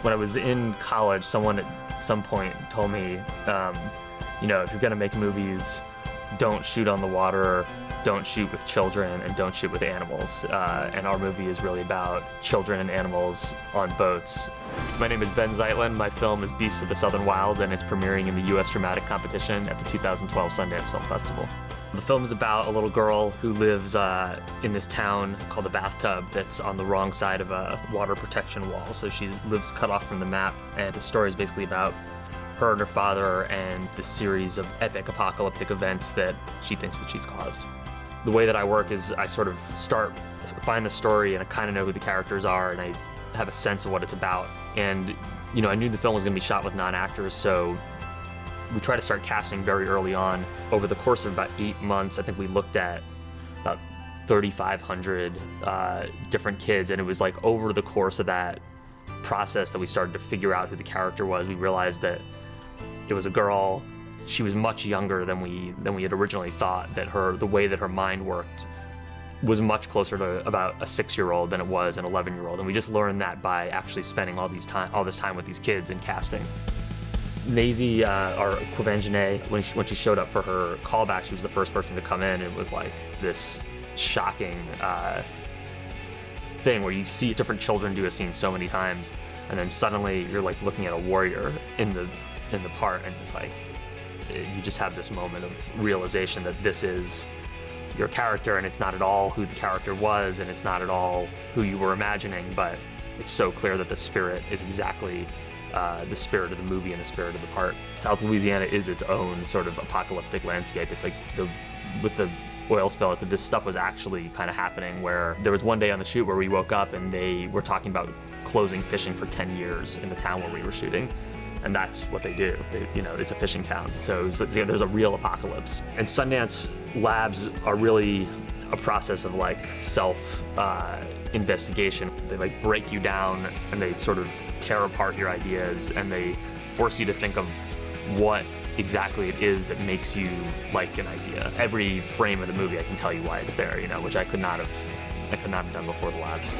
When I was in college, someone at some point told me, you know, if you're gonna make movies, don't shoot on the water, don't shoot with children, and don't shoot with animals. And our movie is really about children and animals on boats. My name is Benh Zeitlin. My film is Beasts of the Southern Wild, and it's premiering in the U.S. Dramatic Competition at the 2012 Sundance Film Festival. The film is about a little girl who lives in this town called the Bathtub that's on the wrong side of a water protection wall. So she lives cut off from the map, and the story is basically about her and her father and this series of epic apocalyptic events that she thinks that she's caused. The way that I work is I sort of find the story, and I kind of know who the characters are, and I have a sense of what it's about. And you know, I knew the film was going to be shot with non-actors, so we try to start casting very early on. Over the course of about 8 months, I think we looked at about 3,500 different kids, and it was like over the course of that process that we started to figure out who the character was. We realized that it was a girl. She was much younger than we had originally thought. That the way that her mind worked was much closer to about a 6-year-old than it was an 11-year-old, and we just learned that by actually spending all this time with these kids and casting. Maisie, our Quevenjane, when she showed up for her callback, she was the first person to come in. It was like this shocking thing where you see different children do a scene so many times, and then suddenly you're like looking at a warrior in the part, and it's like you just have this moment of realization that this is your character, and it's not at all who the character was, and it's not at all who you were imagining, but it's so clear that the spirit is exactly the spirit of the movie and the spirit of the part. South Louisiana is its own sort of apocalyptic landscape. It's like with the oil spill, it's that this stuff was actually kind of happening, where there was one day on the shoot where we woke up and they were talking about closing fishing for 10 years in the town where we were shooting. And that's what they do. You know, it's a fishing town. So there's a real apocalypse. And Sundance labs are really a process of like self-investigation. They like break you down, and they sort of tear apart your ideas, and they force you to think of what exactly it is that makes you like an idea. Every frame of the movie, I can tell you why it's there, you know, which I could not have done before the labs.